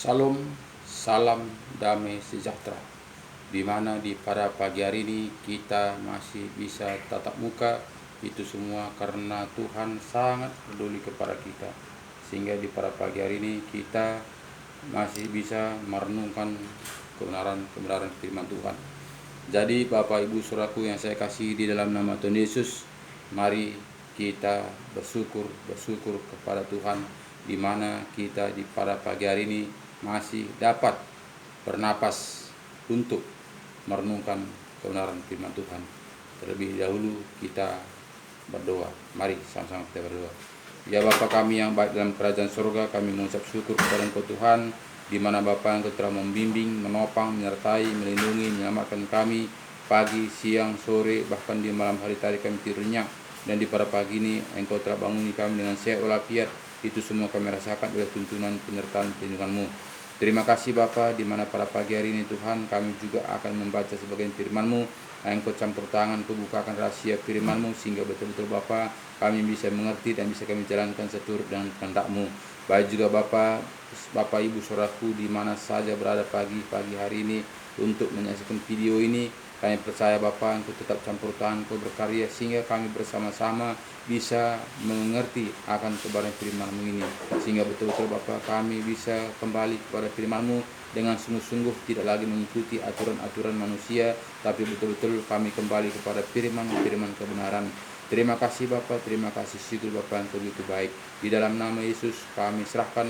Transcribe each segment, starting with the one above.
Salam, salam damai sejahtera. Di mana di pada pagi hari ini kita masih bisa tatap muka, itu semua karena Tuhan sangat peduli kepada kita. Sehingga di pada pagi hari ini kita masih bisa merenungkan kebenaran firman Tuhan. Jadi Bapak Ibu Saudaraku yang saya kasih di dalam nama Tuhan Yesus, mari kita bersyukur kepada Tuhan di mana kita di pada pagi hari ini masih dapat bernapas untuk merenungkan kebenaran firman Tuhan. Terlebih dahulu kita berdoa. Mari sama-sama kita berdoa. Ya Bapa kami yang baik dalam kerajaan surga, kami mengucap syukur kepada Engkau Tuhan, di mana Bapa Engkau telah membimbing, menopang, menyertai, melindungi, menyelamatkan kami pagi, siang, sore, bahkan di malam hari tadi kami tidur nyenyak. Dan di pada pagi ini Engkau telah banguni kami dengan sehat walafiat. Itu semua kami rasakan oleh tuntunan penyertaan perlindungan-Mu. Terima kasih Bapa, di mana pada pagi hari ini Tuhan kami juga akan membaca sebagian firman-Mu. Engkau campur tangan, Engkau bukakan rahasia firman-Mu sehingga betul-betul Bapa kami bisa mengerti dan bisa kami jalankan seturut dengan kehendak-Mu. Baik juga Bapak Ibu Saudaraku di mana saja berada pagi hari ini untuk menyaksikan video ini, kami percaya Bapa Engkau tetap campur tangan, Engkau berkarya sehingga kami bersama-sama bisa mengerti akan kebenaran firman-Mu ini, sehingga betul-betul Bapa kami bisa kembali kepada firman-Mu dengan sungguh-sungguh, tidak lagi mengikuti aturan-aturan manusia, tapi betul-betul kami kembali kepada firman kebenaran. Terima kasih Bapa, terima kasih syukur Bapa Engkau begitu baik. Di dalam nama Yesus kami serahkan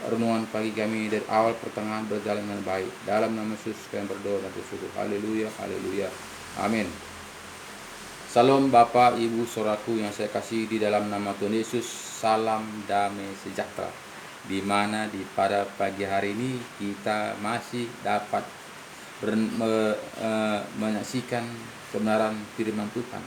renungan pagi kami dari awal pertengahan berjalan dengan baik. Dalam nama Yesus kami berdoa dan bersyukur. Haleluya, haleluya. Amin. Salam Bapak, Ibu, Saudaraku yang saya kasih di dalam nama Tuhan Yesus. Salam damai sejahtera. Di mana di pada pagi hari ini kita masih dapat menyaksikan kebenaran firman Tuhan,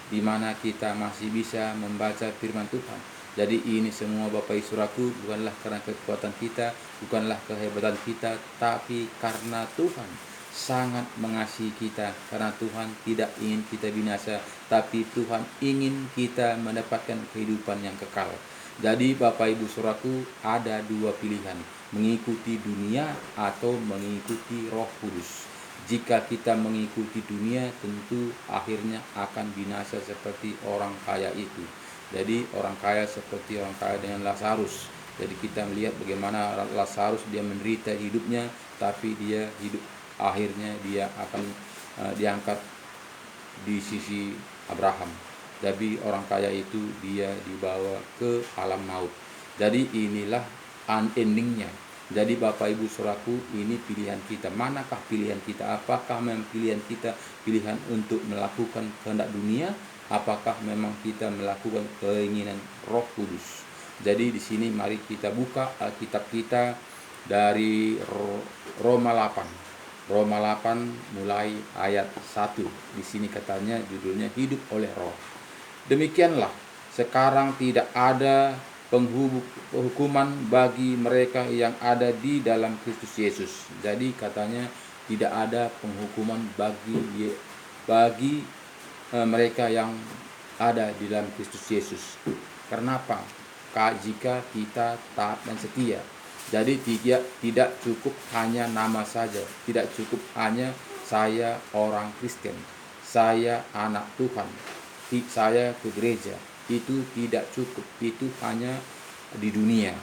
di mana kita masih bisa membaca firman Tuhan. Jadi ini semua Bapak Ibu Saudaraku bukanlah karena kekuatan kita, bukanlah kehebatan kita, tapi karena Tuhan sangat mengasihi kita, karena Tuhan tidak ingin kita binasa, tapi Tuhan ingin kita mendapatkan kehidupan yang kekal. Jadi Bapak Ibu Saudaraku ada dua pilihan, mengikuti dunia atau mengikuti Roh Kudus. Jika kita mengikuti dunia, tentu akhirnya akan binasa seperti orang kaya itu. Jadi orang kaya seperti orang kaya dengan Lazarus. Jadi kita melihat bagaimana Lazarus dia menderita hidupnya, tapi dia hidup akhirnya dia akan diangkat di sisi Abraham. Jadi orang kaya itu dia dibawa ke alam maut. Jadi inilah endingnya. Jadi Bapak Ibu Saudaraku, ini pilihan kita. Manakah pilihan kita? Apakah memang pilihan kita pilihan untuk melakukan kehendak dunia? Apakah memang kita melakukan keinginan Roh Kudus? Jadi di sini mari kita buka Alkitab kita dari Roma 8. Roma 8 mulai ayat 1. Di sini katanya judulnya hidup oleh Roh. Demikianlah sekarang tidak ada penghukuman bagi mereka yang ada di dalam Kristus Yesus. Jadi katanya tidak ada penghukuman bagi mereka yang ada di dalam Kristus Yesus. Kenapa? Jika kita taat dan setia. Jadi tidak cukup hanya nama saja, tidak cukup hanya saya orang Kristen, saya anak Tuhan, saya ke gereja. Itu tidak cukup, itu hanya di dunia.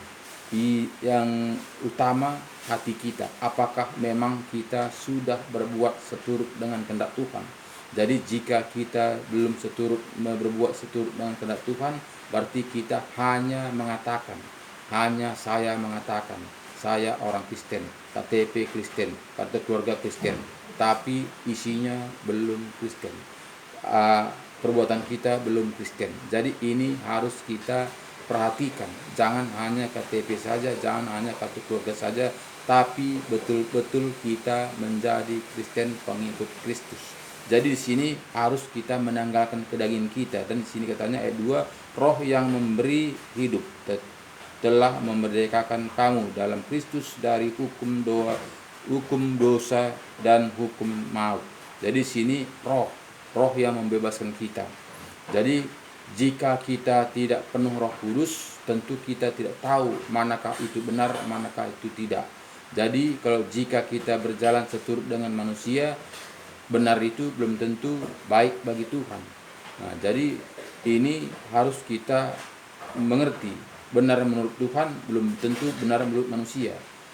Yang utama hati kita, apakah memang kita sudah berbuat seturut dengan kehendak Tuhan. Jadi jika kita belum berbuat seturut dengan kehendak Tuhan, berarti kita hanya mengatakan, saya orang Kristen, KTP Kristen, kartu keluarga Kristen, tapi isinya belum Kristen. Perbuatan kita belum Kristen. Jadi ini harus kita perhatikan. Jangan hanya KTP saja, jangan hanya kartu keluarga saja, tapi betul-betul kita menjadi Kristen, pengikut Kristus. Jadi di sini harus kita menanggalkan kedagingan kita. Dan di sini katanya ayat 2, Roh yang memberi hidup telah memerdekakan kamu dalam Kristus dari hukum dosa dan hukum maut. Jadi di sini roh yang membebaskan kita. Jadi jika kita tidak penuh Roh Kudus, tentu kita tidak tahu manakah itu benar, manakah itu tidak. Jadi kalau jika kita berjalan seturut dengan manusia, benar itu belum tentu baik bagi Tuhan. Nah, jadi ini harus kita mengerti, benar menurut Tuhan belum tentu benar menurut manusia.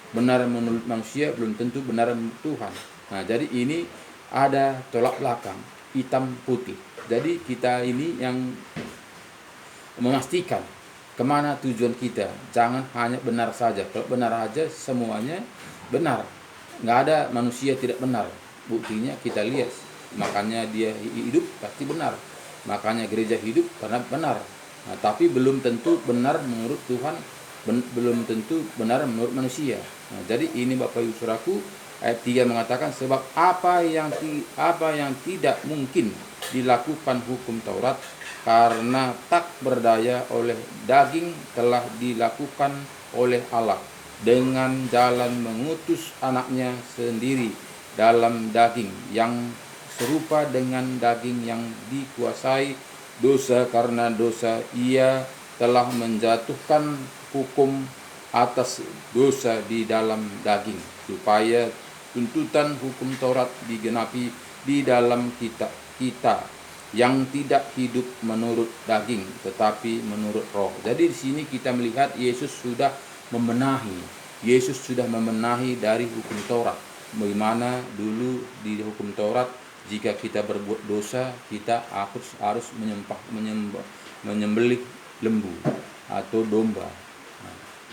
Benar menurut manusia belum tentu benar menurut Tuhan. Nah, jadi ini ada tolak belakang, hitam putih. Jadi kita ini yang memastikan kemana tujuan kita. Jangan hanya benar saja. Kalau benar saja semuanya benar. Nggak ada manusia tidak benar. Buktinya kita lihat. Makanya dia hidup pasti benar. Makanya gereja hidup karena benar. Nah, tapi belum tentu benar menurut Tuhan. Belum tentu benar menurut manusia. Nah, jadi ini Bapak Ibu Saudaraku, ayat 3 mengatakan sebab apa yang tidak mungkin dilakukan hukum Taurat karena tak berdaya oleh daging telah dilakukan oleh Allah dengan jalan mengutus anaknya sendiri dalam daging yang serupa dengan daging yang dikuasai dosa. Karena dosa ia telah menjatuhkan hukum atas dosa di dalam daging, supaya tuntutan hukum Taurat digenapi di dalam kita yang tidak hidup menurut daging tetapi menurut roh. Jadi di sini kita melihat Yesus sudah membenahi dari hukum Taurat. Bagaimana dulu di hukum Taurat, jika kita berbuat dosa kita harus menyembelih lembu atau domba.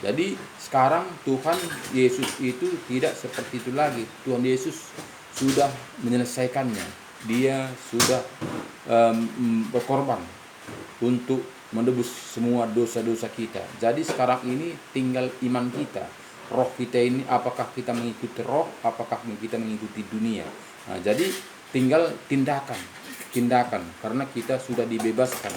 Jadi sekarang Tuhan Yesus itu tidak seperti itu lagi. Tuhan Yesus sudah menyelesaikannya. Dia sudah berkorban untuk menebus semua dosa-dosa kita. Jadi sekarang ini tinggal iman kita. Roh kita ini apakah kita mengikuti roh, apakah kita mengikuti dunia. Nah, jadi tinggal tindakan karena kita sudah dibebaskan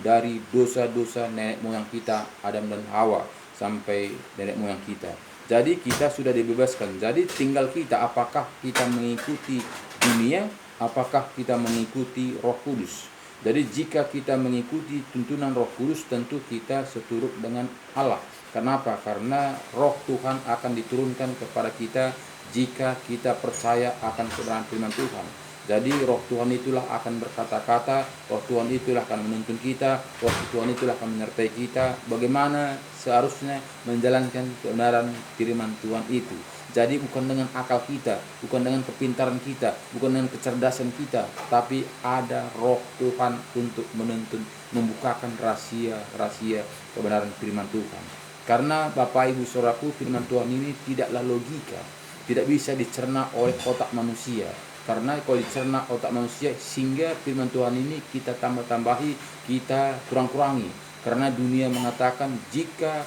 dari dosa-dosa nenek moyang kita, Adam dan Hawa, sampai nenek moyang kita. Jadi kita sudah dibebaskan. Jadi tinggal kita, apakah kita mengikuti dunia, apakah kita mengikuti Roh Kudus. Jadi jika kita mengikuti tuntunan Roh Kudus, tentu kita seturut dengan Allah. Kenapa? Karena Roh Tuhan akan diturunkan kepada kita jika kita percaya akan kebenaran firman Tuhan. Jadi Roh Tuhan itulah akan berkata-kata, Roh Tuhan itulah akan menuntun kita, Roh Tuhan itulah akan menyertai kita bagaimana seharusnya menjalankan kebenaran firman Tuhan itu. Jadi bukan dengan akal kita, bukan dengan kepintaran kita, bukan dengan kecerdasan kita, tapi ada Roh Tuhan untuk menuntun, membukakan rahasia kebenaran firman Tuhan. Karena Bapak Ibu Saudaraku, firman Tuhan ini tidaklah logika, tidak bisa dicerna oleh otak manusia. Karena kalau dicerna otak manusia, sehingga firman Tuhan ini kita tambah-tambahi, kita kurang-kurangi. Karena dunia mengatakan jika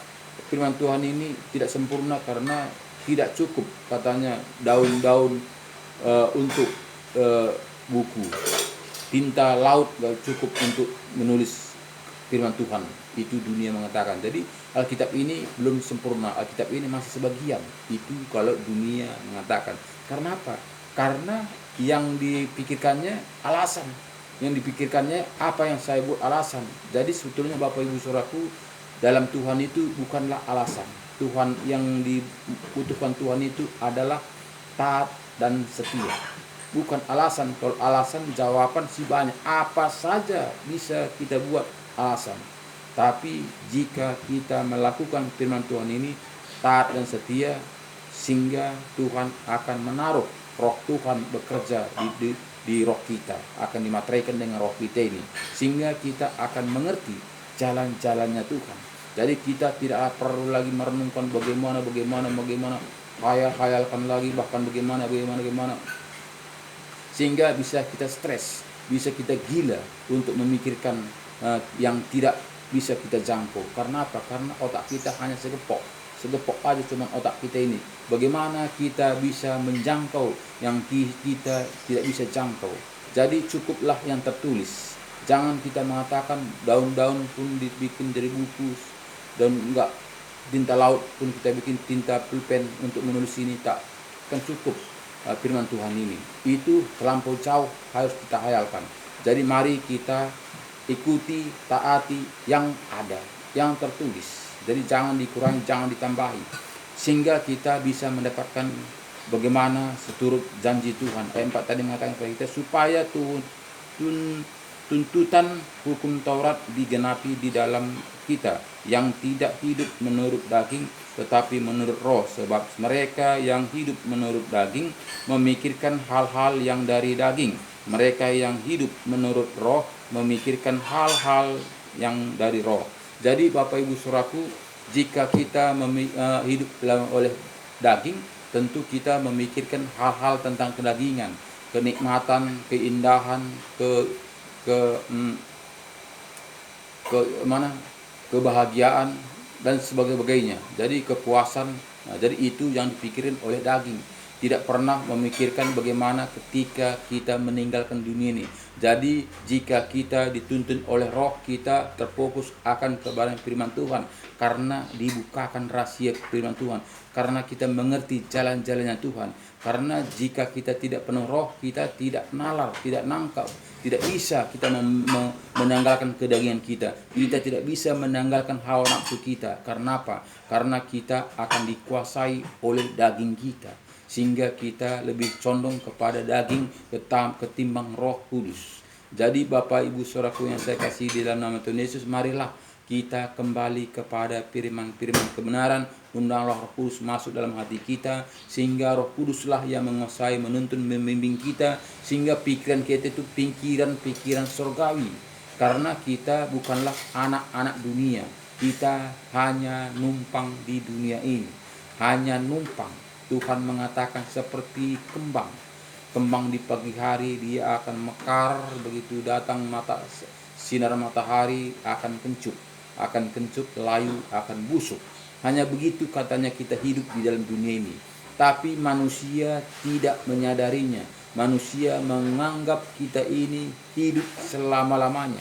firman Tuhan ini tidak sempurna karena tidak cukup katanya daun-daun untuk buku, tinta laut gak cukup untuk menulis firman Tuhan. Itu dunia mengatakan. Jadi Alkitab ini belum sempurna, Alkitab ini masih sebagian. Itu kalau dunia mengatakan. Karena apa? Karena yang dipikirkannya alasan, yang dipikirkannya apa yang saya buat alasan. Jadi sebetulnya Bapak Ibu Saudaraku, dalam Tuhan itu bukanlah alasan. Tuhan yang dibutuhkan Tuhan itu adalah taat dan setia, bukan alasan. Kalau alasan jawaban sih banyak, apa saja bisa kita buat alasan. Tapi jika kita melakukan firman Tuhan ini taat dan setia, sehingga Tuhan akan menaruh Roh Tuhan bekerja di roh kita, akan dimateraikan dengan roh kita ini, sehingga kita akan mengerti jalan-jalannya Tuhan. Jadi kita tidak perlu lagi merenungkan bagaimana, hayalkan lagi bahkan bagaimana, sehingga bisa kita stres, bisa kita gila untuk memikirkan yang tidak bisa kita jangkau. Karena apa? Karena otak kita hanya segepok aja cuma otak kita ini. Bagaimana kita bisa menjangkau yang kita tidak bisa jangkau? Jadi cukuplah yang tertulis. Jangan kita mengatakan daun-daun pun dibikin dari buku, dan enggak tinta laut pun kita bikin tinta pulpen untuk menulis ini, tak kan cukup firman Tuhan ini. Itu terlampau jauh, harus kita hayalkan. Jadi mari kita ikuti, taati yang ada, yang tertulis. Jadi jangan dikurangi, jangan ditambahi. sehingga kita bisa mendapatkan bagaimana seturut janji Tuhan. Ayat 4 tadi mengatakan kepada kita supaya tuntutan hukum Taurat digenapi di dalam kita yang tidak hidup menurut daging tetapi menurut roh, sebab mereka yang hidup menurut daging memikirkan hal-hal yang dari daging, mereka yang hidup menurut roh memikirkan hal-hal yang dari roh. Jadi Bapak Ibu Saudaraku, jika kita hidup oleh daging, tentu kita memikirkan hal-hal tentang kedagingan, kenikmatan, keindahan, kebahagiaan dan sebagainya. Jadi kepuasan. Nah, jadi itu yang dipikirin oleh daging. Tidak pernah memikirkan bagaimana ketika kita meninggalkan dunia ini. Jadi jika kita dituntun oleh roh, kita terfokus akan kebenaran firman Tuhan, karena dibukakan rahasia firman Tuhan, karena kita mengerti jalan-jalannya Tuhan. Karena jika kita tidak penuh roh, kita tidak nalar, tidak nangkap, tidak bisa kita menanggalkan kedagingan kita. Kita tidak bisa menanggalkan hawa nafsu kita. Karena apa? Karena kita akan dikuasai oleh daging kita, sehingga kita lebih condong kepada daging ketimbang Roh Kudus. Jadi Bapak Ibu Saudaraku yang saya kasih di dalam nama Tuhan Yesus, marilah kita kembali kepada firman-firman kebenaran. Undanglah Roh Kudus masuk dalam hati kita, sehingga Roh Kuduslah yang menguasai, menuntun, membimbing kita, sehingga pikiran kita itu pikiran surgawi. Karena kita bukanlah anak-anak dunia, kita hanya numpang di dunia ini, hanya numpang. Tuhan mengatakan seperti kembang di pagi hari dia akan mekar, begitu datang sinar matahari akan kencup, layu akan busuk. Hanya begitu katanya kita hidup di dalam dunia ini. Tapi manusia tidak menyadarinya. Manusia menganggap kita ini hidup selama-lamanya,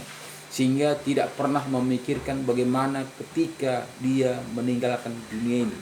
sehingga tidak pernah memikirkan bagaimana ketika dia meninggalkan dunia ini.